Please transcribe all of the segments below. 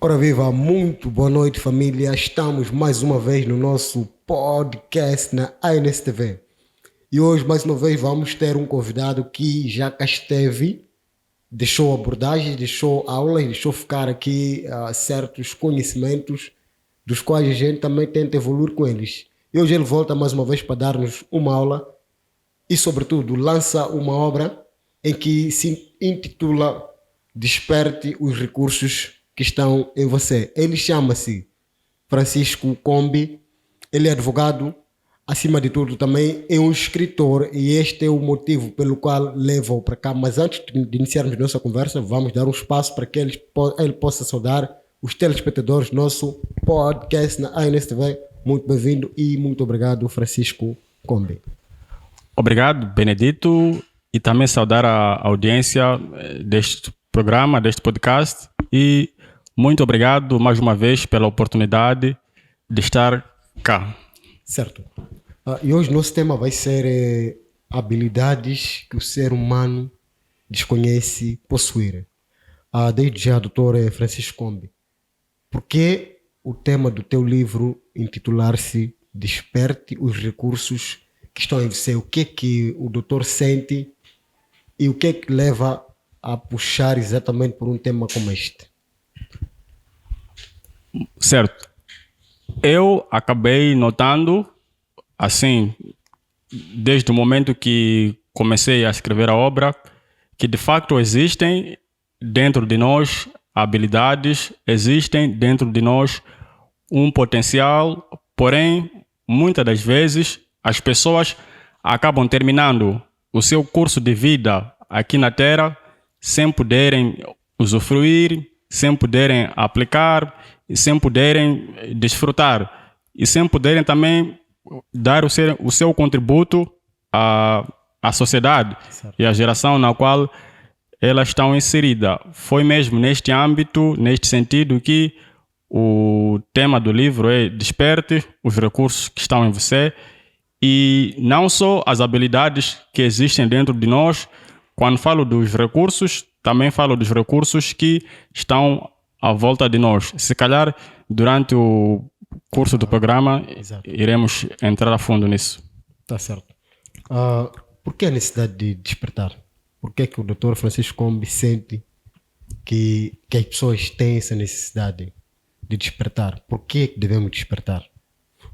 Ora viva, muito boa noite família, estamos mais uma vez no nosso podcast na ANSTV e hoje mais uma vez vamos ter um convidado que já cá esteve, deixou abordagens, deixou aulas, deixou ficar aqui certos conhecimentos dos quais a gente também tenta evoluir com eles. E hoje ele volta mais uma vez para dar-nos uma aula e sobretudo lança uma obra em que se intitula Desperte os recursos que estão em você. Ele chama-se Francisco Combi, ele é advogado, acima de tudo também é um escritor e este é o motivo pelo qual levo-o para cá. Mas antes de iniciarmos nossa conversa, vamos dar um espaço para que ele possa saudar os telespectadores do nosso podcast na ANSTV. Muito bem-vindo e muito obrigado, Francisco Combi. Obrigado, Benedito, e também saudar a audiência deste programa, deste podcast, e muito obrigado mais uma vez pela oportunidade de estar cá. Certo. E hoje nosso tema vai ser habilidades que o ser humano desconhece possuir. Desde já, doutor Francisco Combi, por que o tema do teu livro intitular-se Desperte os recursos que estão em você? O que é que o doutor sente e o que é que leva a puxar exatamente por um tema como este? Certo. Eu acabei notando, assim, desde o momento que comecei a escrever a obra, que de facto existem dentro de nós habilidades, existem dentro de nós um potencial, porém, muitas das vezes, as pessoas acabam terminando o seu curso de vida aqui na Terra sem poderem usufruir, sem poderem aplicar, sem poderem desfrutar e sem poderem também dar o seu contributo à sociedade, certo, e à geração na qual elas estão inseridas. Foi mesmo neste âmbito, neste sentido, que o tema do livro é Desperte os recursos que estão em você. E não só as habilidades que existem dentro de nós. Quando falo dos recursos, também falo dos recursos que estão à volta de nós. Se calhar, durante o curso do programa, exato, iremos entrar a fundo nisso. Tá certo. Por que a necessidade de despertar? Por que é que o Dr. Francisco Combi sente que as pessoas têm essa necessidade de despertar? Por que devemos despertar?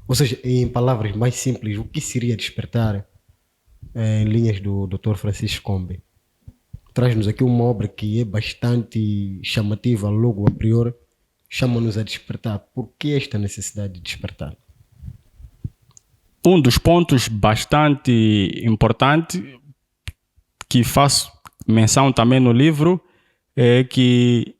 Ou seja, em palavras mais simples, o que seria despertar em linhas do Dr. Francisco Combi? Traz-nos aqui uma obra que é bastante chamativa, logo a priori, chama-nos a despertar. Por que esta necessidade de despertar? Um dos pontos bastante importantes que faço menção também no livro é que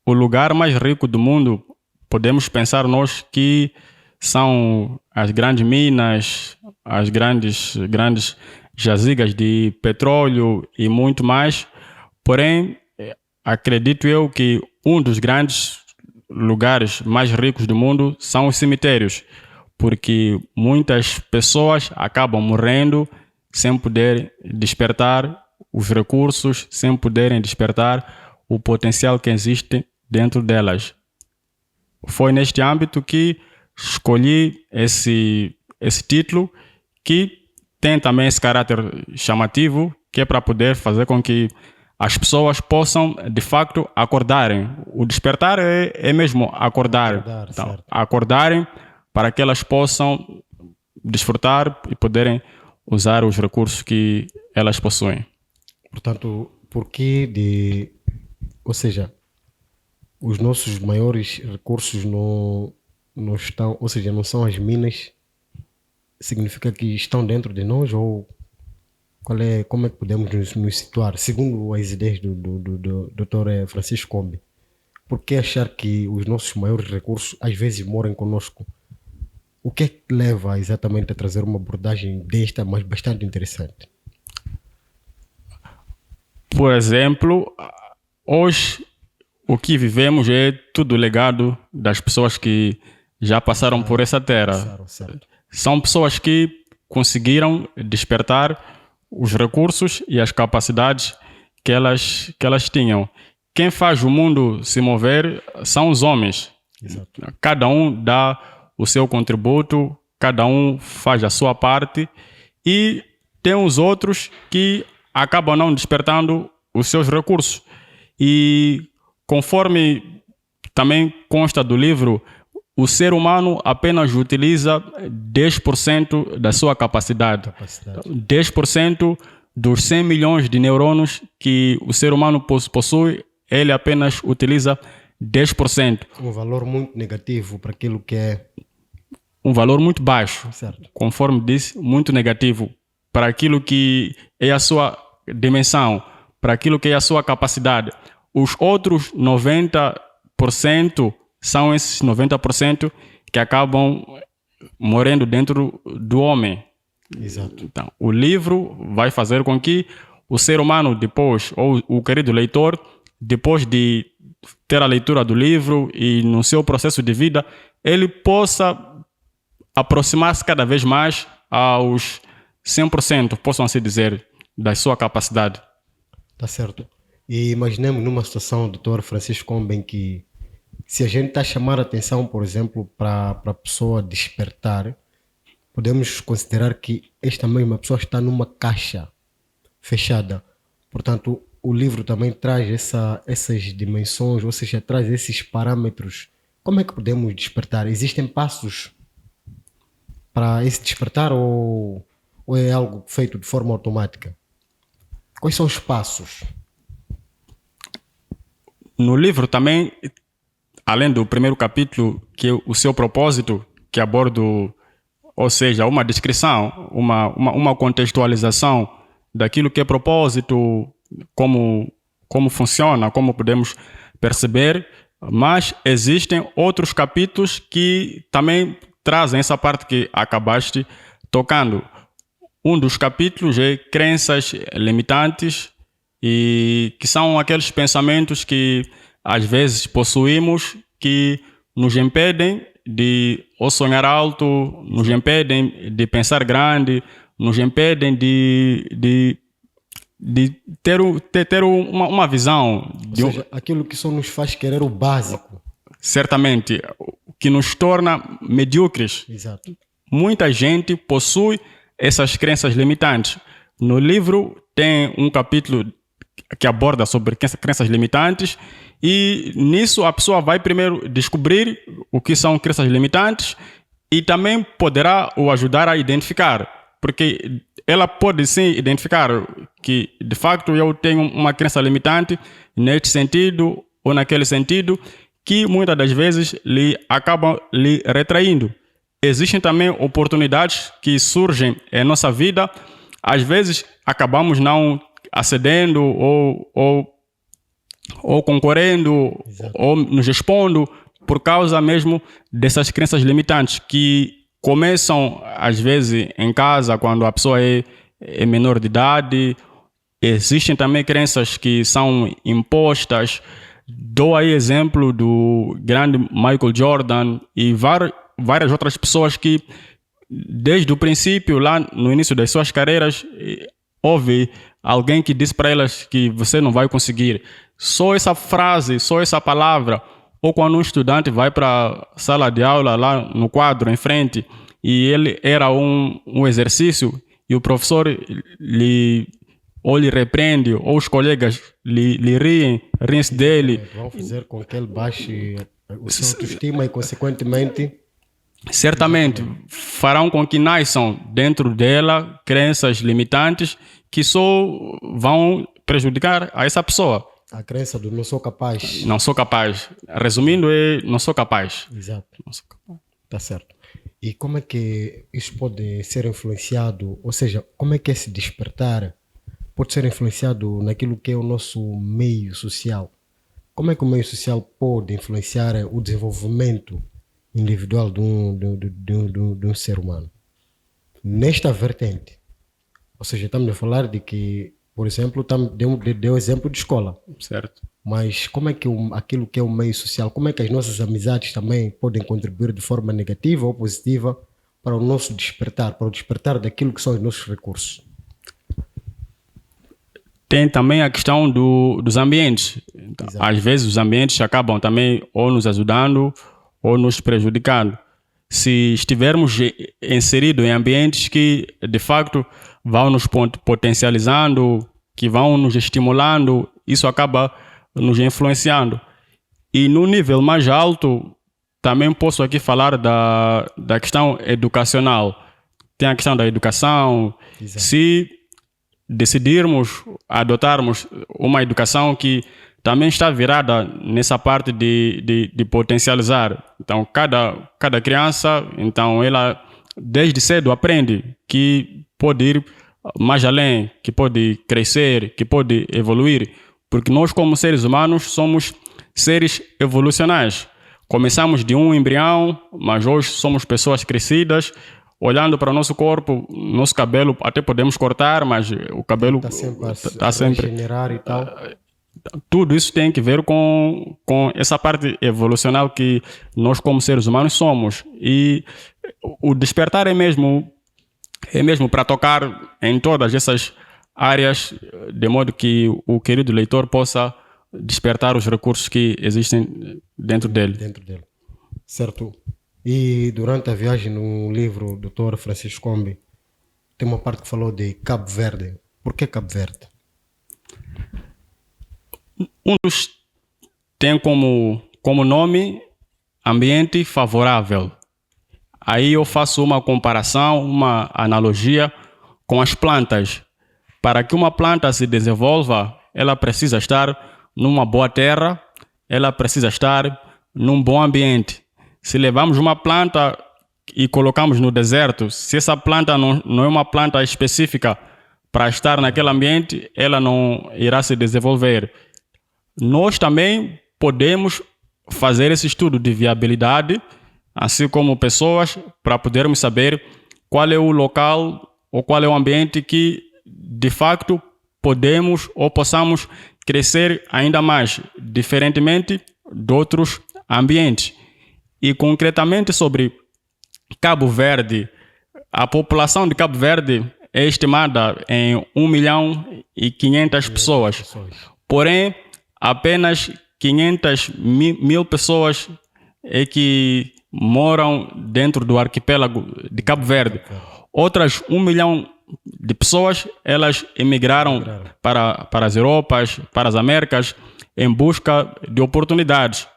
o lugar mais rico do mundo, podemos pensar nós que são as grandes minas, as grandes jazigas de petróleo e muito mais. Porém, acredito eu que um dos grandes lugares mais ricos do mundo são os cemitérios, porque muitas pessoas acabam morrendo sem poder despertar os recursos, sem poderem despertar o potencial que existe dentro delas. Foi neste âmbito que escolhi esse título, que tem também esse caráter chamativo, que é para poder fazer com que as pessoas possam, de facto, acordarem. O despertar é mesmo acordar. Então, acordarem para que elas possam desfrutar e poderem usar os recursos que elas possuem. Portanto, ou seja, os nossos maiores recursos não estão, ou seja, não são as minas, significa que estão dentro de nós, ou como é que podemos nos situar, segundo as ideias do Dr. Francisco Combi? Por que achar que os nossos maiores recursos às vezes moram conosco? O que é que leva exatamente a trazer uma abordagem desta, mas bastante interessante? Por exemplo, hoje o que vivemos é tudo legado das pessoas que já passaram por essa terra. São pessoas que conseguiram despertar os recursos e as capacidades que elas tinham. quem faz o mundo se mover são os homens. Exato. Cada um dá o seu contributo, cada um faz a sua parte e tem os outros que acabam não despertando os seus recursos. E conforme também consta do livro, o ser humano apenas utiliza 10% da sua capacidade. 10% dos 100 milhões de neurônios que o ser humano possui, ele apenas utiliza 10%. Um valor muito negativo para aquilo que é... Um valor muito baixo, Certo. conforme disse, muito negativo para aquilo que é a sua dimensão, para aquilo que é a sua capacidade. Os outros 90% são esses 90% que acabam morrendo dentro do homem. Exato. Então, o livro vai fazer com que o ser humano depois, ou o querido leitor, depois de ter a leitura do livro e no seu processo de vida, ele possa aproximar-se cada vez mais aos 100%, possam assim dizer, da sua capacidade. Tá certo. E imaginemos numa situação, doutor Francisco Combe, em que se a gente está a chamar a atenção, por exemplo, para a pessoa despertar, podemos considerar que esta mesma pessoa está numa caixa fechada. Portanto, o livro também traz essas dimensões, ou seja, traz esses parâmetros. Como é que podemos despertar? Existem passos para esse despertar ou é algo feito de forma automática? Quais são os passos? No livro também, além do primeiro capítulo, que é o seu propósito, que abordo, ou seja, uma descrição, uma contextualização daquilo que é propósito, como funciona, como podemos perceber, mas existem outros capítulos que também trazem essa parte que acabaste tocando. Um dos capítulos é crenças limitantes, e que são aqueles pensamentos que às vezes possuímos que nos impedem de ou sonhar alto, nos impedem de pensar grande, nos impedem de ter uma visão. Ou seja, aquilo que só nos faz querer o básico. Certamente, que nos torna medíocres. Exato. Muita gente possui essas crenças limitantes. No livro tem um capítulo que aborda sobre crenças limitantes, e nisso a pessoa vai primeiro descobrir o que são crenças limitantes e também poderá o ajudar a identificar, porque ela pode sim identificar que de facto eu tenho uma crença limitante neste sentido ou naquele sentido, que muitas das vezes lhe acabam lhe retraindo. Existem também oportunidades que surgem em nossa vida, às vezes acabamos não acedendo ou concorrendo. Exato. Ou nos expondo por causa mesmo dessas crenças limitantes que começam às vezes em casa, quando a pessoa é menor de idade. Existem também crenças que são impostas. Dou aí exemplo do grande Michael Jordan e várias outras pessoas que desde o princípio, lá no início das suas carreiras, houve alguém que disse para elas que você não vai conseguir. Só essa frase, só essa palavra, ou quando um estudante vai para a sala de aula, lá no quadro em frente, e ele era um exercício, e o professor lhe repreende, ou os colegas lhe riem-se dele. Vão fazer com que ele baixe o seu autoestima e, consequentemente... Certamente farão com que nasçam dentro dela crenças limitantes que só vão prejudicar a essa pessoa. A crença do não sou capaz. Não sou capaz. Resumindo, não sou capaz. Exato. Não sou capaz. Tá certo. E como é que isso pode ser influenciado? Ou seja, como é que esse despertar pode ser influenciado naquilo que é o nosso meio social? Como é que o meio social pode influenciar o desenvolvimento individual de um ser humano nesta vertente? Ou seja, estamos a falar de que, por exemplo, deu exemplo de escola, certo? Mas como é que aquilo que é o meio social, como é que as nossas amizades também podem contribuir de forma negativa ou positiva para o nosso despertar, para o despertar daquilo que são os nossos recursos? tem também a questão dos ambientes. Então, às vezes os ambientes acabam também ou nos ajudando ou nos prejudicando. Se estivermos inseridos em ambientes que de facto vão nos potencializando, que vão nos estimulando, isso acaba nos influenciando. E no nível mais alto, também posso aqui falar da questão educacional. Tem a questão da educação. Exato. Se decidirmos adotarmos uma educação que também está virada nessa parte de potencializar. Então, cada criança, então ela desde cedo aprende que pode ir mais além, que pode crescer, que pode evoluir, porque nós como seres humanos somos seres evolucionais. Começamos de um embrião, mas hoje somos pessoas crescidas. Olhando para o nosso corpo, nosso cabelo até podemos cortar, mas o cabelo está sempre a regenerar e tal. Tudo isso tem que ver com essa parte evolucional que nós como seres humanos somos. E o despertar é mesmo para tocar em todas essas áreas, de modo que o querido leitor possa despertar os recursos que existem dentro dele. Certo. E durante a viagem no livro do Dr. Francisco Combes, tem uma parte que falou de Cabo Verde. Por que Cabo Verde? Um dos tem como nome ambiente favorável. Aí eu faço uma comparação, uma analogia com as plantas. Para que uma planta se desenvolva, ela precisa estar numa boa terra, ela precisa estar num bom ambiente. Se levamos uma planta e colocamos no deserto, se essa planta não é uma planta específica para estar naquele ambiente, ela não irá se desenvolver. Nós também podemos fazer esse estudo de viabilidade, assim como pessoas, para podermos saber qual é o local ou qual é o ambiente que, de facto, podemos ou possamos crescer ainda mais, diferentemente de outros ambientes. E concretamente sobre Cabo Verde, a população de Cabo Verde é estimada em 1.500.000 pessoas. Porém, apenas 500.000 pessoas é que moram dentro do arquipélago de Cabo Verde. Outras 1 milhão de pessoas, elas emigraram para as Europas, para as Américas, em busca de oportunidades.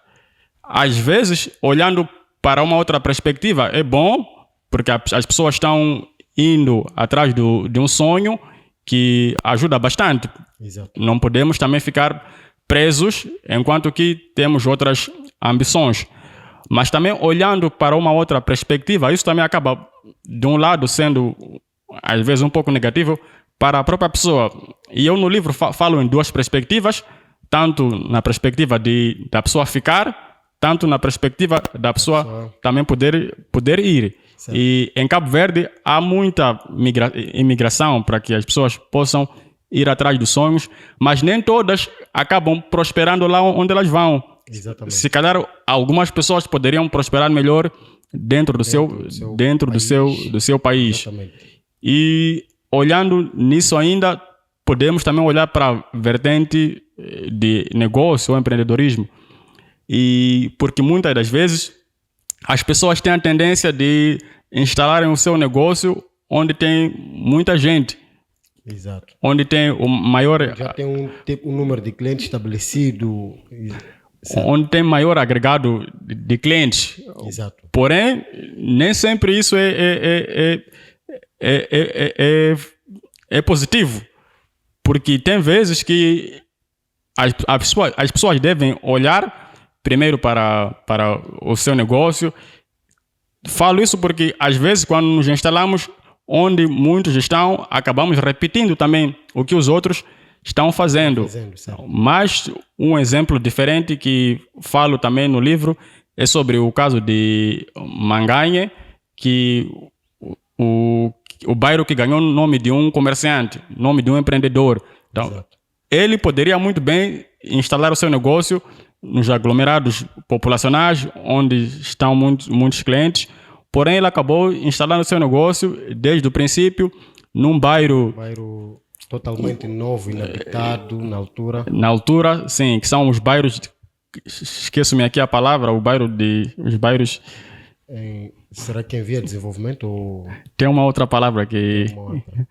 Às vezes, olhando para uma outra perspectiva, é bom, porque as pessoas estão indo atrás de um sonho que ajuda bastante. Exato. Não podemos também ficar presos enquanto que temos outras ambições. Mas também olhando para uma outra perspectiva, isso também acaba, de um lado, sendo às vezes um pouco negativo para a própria pessoa. E eu no livro falo em duas perspectivas, tanto na perspectiva da pessoa ficar, tanto na perspectiva da pessoa também poder ir. Certo. E em Cabo Verde há muita imigração para que as pessoas possam ir atrás dos sonhos, mas nem todas acabam prosperando lá onde elas vão. Exatamente. Se calhar algumas pessoas poderiam prosperar melhor dentro do seu país. Exatamente. E olhando nisso ainda, podemos também olhar para a vertente de negócio ou empreendedorismo. E porque muitas das vezes as pessoas têm a tendência de instalarem o seu negócio onde tem muita gente. Exato. Onde tem o maior... Já tem um número de clientes estabelecido. Certo. Onde tem maior agregado de clientes. Exato. Porém, nem sempre isso é positivo. Porque tem vezes que as pessoas devem olhar primeiro para o seu negócio. Falo isso porque, às vezes, quando nos instalamos onde muitos estão, acabamos repetindo também o que os outros estão fazendo. Mas um exemplo diferente que falo também no livro é sobre o caso de Manganhe, que o bairro que ganhou o nome de um comerciante, nome de um empreendedor. Então, ele poderia muito bem instalar o seu negócio nos aglomerados populacionais, onde estão muitos clientes, porém ele acabou instalando o seu negócio desde o princípio num bairro Totalmente novo, inabitado na altura. Na altura, sim, que são os bairros, esqueço-me aqui a palavra, os bairros, Será que envia desenvolvimento ou tem uma outra palavra que... uma outra?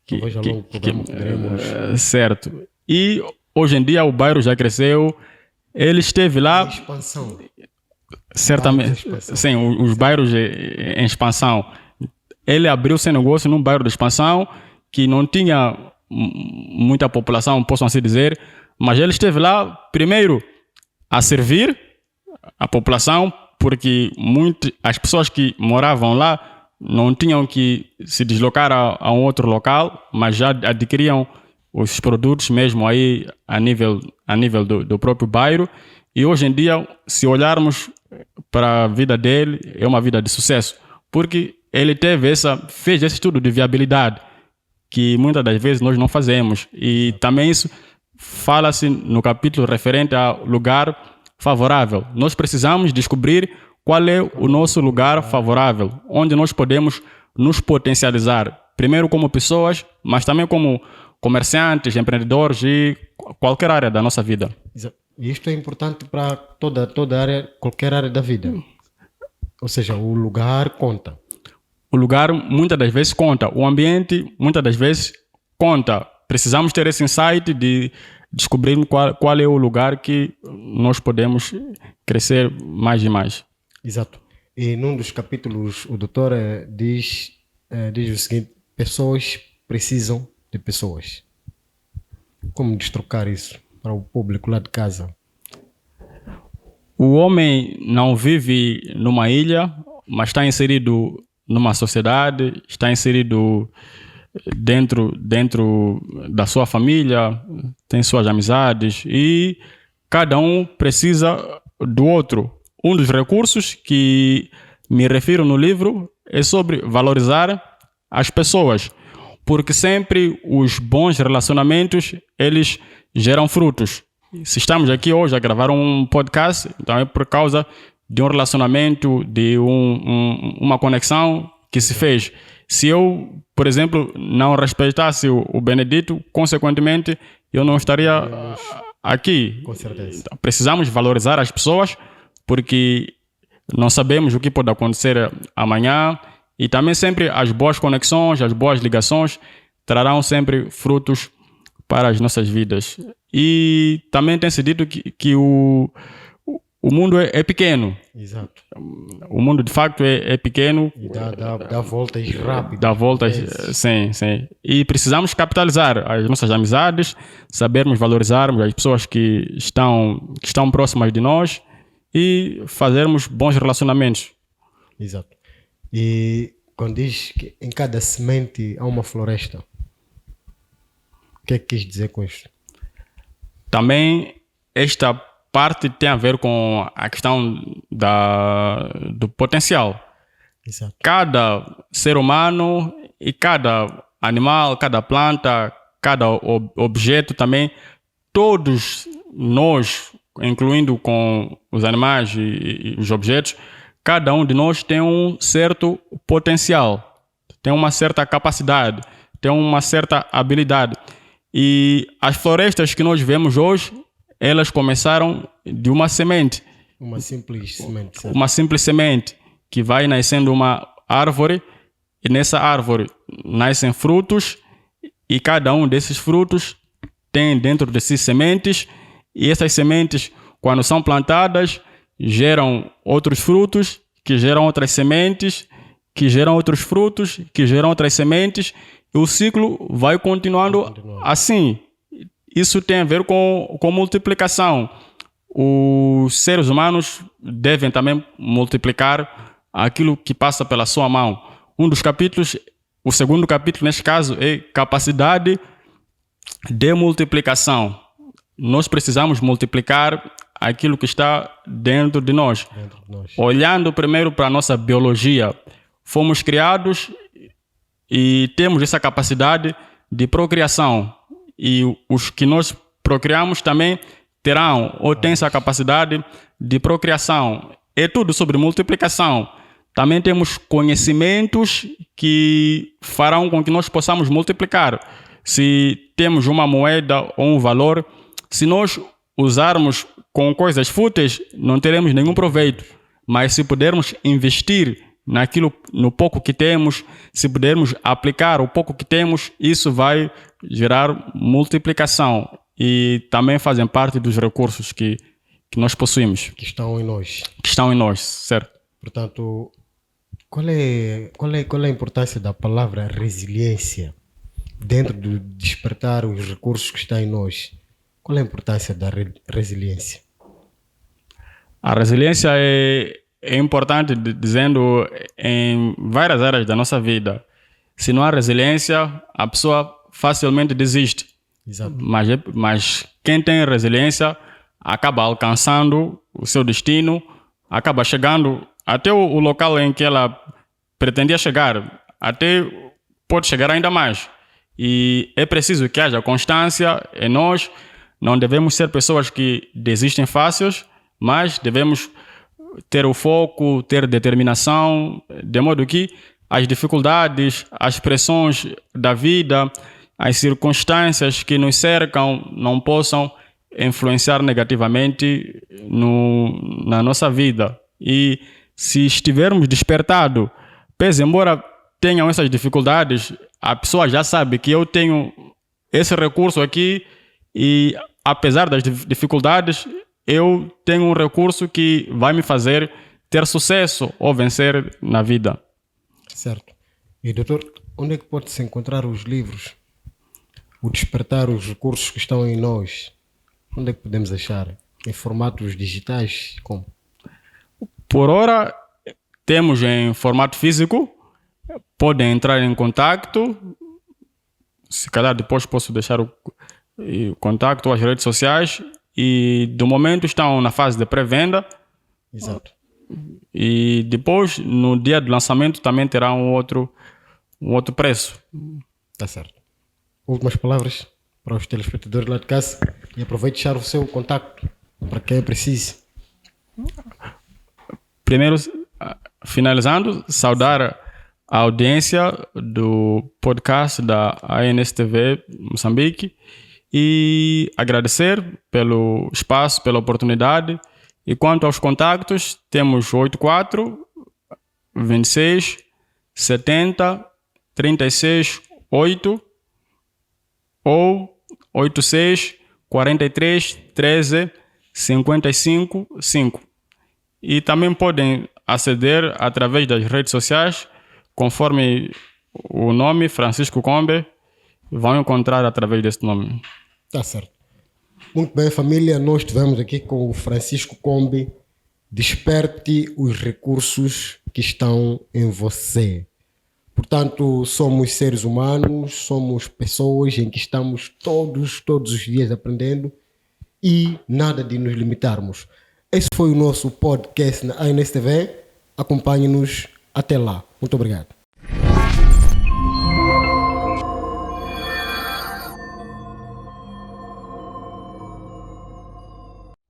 Talvez ao longo do programa poderemos... certo. E hoje em dia o bairro já cresceu, ele esteve lá, Expansão. certamente, Bairros em expansão. sim, os bairros em expansão. Ele abriu seu negócio num bairro de expansão que não tinha muita população, posso assim dizer, mas ele esteve lá, primeiro, a servir a população, porque as pessoas que moravam lá não tinham que se deslocar a um outro local, mas já adquiriam os produtos mesmo aí a nível do próprio bairro. E hoje em dia, se olharmos para a vida dele, é uma vida de sucesso, porque ele fez esse estudo de viabilidade, que muitas das vezes nós não fazemos. E também isso fala-se no capítulo referente ao lugar favorável. Nós precisamos descobrir qual é o nosso lugar favorável, onde nós podemos nos potencializar, primeiro como pessoas, mas também como comerciantes, empreendedores e qualquer área da nossa vida. Exato. E isto é importante para toda área, qualquer área da vida. Ou seja, o lugar conta. O lugar muitas das vezes conta, o ambiente muitas das vezes conta. Precisamos ter esse insight de descobrir qual é o lugar que nós podemos crescer mais e mais. Exato. E num dos capítulos o doutor diz o seguinte: pessoas precisam de pessoas. Como destrocar isso para o público lá de casa? O homem não vive numa ilha, mas está inserido numa sociedade, está inserido dentro da sua família, tem suas amizades e cada um precisa do outro. Um dos recursos que me refiro no livro é sobre valorizar as pessoas, porque sempre os bons relacionamentos, eles geram frutos. Se estamos aqui hoje a gravar um podcast, então é por causa de um relacionamento, de uma conexão que se fez. Se eu, por exemplo, não respeitasse o Benedito, consequentemente, eu não estaria aqui. Com certeza. Então, precisamos valorizar as pessoas, porque não sabemos o que pode acontecer amanhã. E também sempre as boas conexões, as boas ligações trarão sempre frutos para as nossas vidas. E também tem-se dito que o mundo é pequeno. Exato. O mundo de facto é pequeno. E dá voltas rápidas. Dá voltas, sim. E precisamos capitalizar as nossas amizades, sabermos valorizarmos as pessoas que estão próximas de nós e fazermos bons relacionamentos. Exato. E quando diz que em cada semente há uma floresta, o que é que quis dizer com isto? Também esta parte tem a ver com a questão do potencial. Exato. Cada ser humano e cada animal, cada planta, cada objeto também, todos nós, incluindo com os animais e os objetos, cada um de nós tem um certo potencial, tem uma certa capacidade, tem uma certa habilidade. E as florestas que nós vemos hoje, elas começaram de uma semente. Uma simples semente. Certo? Uma simples semente que vai nascendo uma árvore, e nessa árvore nascem frutos, e cada um desses frutos tem dentro de si sementes, e essas sementes, quando são plantadas, geram outros frutos, que geram outras sementes, que geram outros frutos, que geram outras sementes, e o ciclo vai continuando assim. Isso tem a ver com multiplicação. Os seres humanos devem também multiplicar aquilo que passa pela sua mão. Um dos capítulos, o segundo capítulo neste caso, é capacidade de multiplicação. Nós precisamos multiplicar aquilo que está dentro de nós. Olhando primeiro para a nossa biologia, fomos criados e temos essa capacidade de procriação. E os que nós procriamos também terão ou têm essa capacidade de procriação. É tudo sobre multiplicação. Também temos conhecimentos que farão com que nós possamos multiplicar. se temos uma moeda ou um valor, se nós usarmos com coisas fúteis, não teremos nenhum proveito. Mas se pudermos investir no pouco que temos, se pudermos aplicar o pouco que temos, isso vai gerar multiplicação e também fazem parte dos recursos que nós possuímos. Que estão em nós. Que estão em nós, certo? Portanto, qual é a importância da palavra resiliência dentro de despertar os recursos que estão em nós? Qual é a importância da resiliência? A resiliência é importante, dizendo, em várias áreas da nossa vida. Se não há resiliência, a pessoa facilmente desiste. Exato. Mas quem tem resiliência acaba alcançando o seu destino, acaba chegando até o local em que ela pretendia chegar, até pode chegar ainda mais. E é preciso que haja constância em nós. Não devemos ser pessoas que desistem fáceis, mas devemos ter o foco, ter determinação, de modo que as dificuldades, as pressões da vida, as circunstâncias que nos cercam não possam influenciar negativamente na nossa vida. E se estivermos despertados, pese embora tenham essas dificuldades, a pessoa já sabe que eu tenho esse recurso aqui e, apesar das dificuldades, eu tenho um recurso que vai me fazer ter sucesso ou vencer na vida. Certo. E, doutor, onde é que pode-se encontrar os livros? O despertar os recursos que estão em nós. Onde é que podemos achar? Em formatos digitais? Como? Por ora, temos em formato físico. Podem entrar em contato. Se calhar depois posso deixar o contato, as redes sociais. E do momento estão na fase de pré-venda. Exato. E depois, no dia do lançamento, também terá um outro preço. Está certo. Últimas palavras para os telespectadores lá de casa. E aproveite deixar o seu contacto para quem precise. Primeiro, finalizando, saudar a audiência do podcast da ANSTV Moçambique e agradecer pelo espaço, pela oportunidade. E quanto aos contactos, temos 84 26 70 36 8 ou 86 43 13 55 5. E também podem aceder através das redes sociais, conforme o nome Francisco Combe, vão encontrar através desse nome. Tá certo. Muito bem, família, nós estivemos aqui com o Francisco Combe. Desperte os recursos que estão em você. Portanto, somos seres humanos, somos pessoas em que estamos todos os dias aprendendo e nada de nos limitarmos. Esse foi o nosso podcast na ANSTV. Acompanhe-nos até lá. Muito obrigado.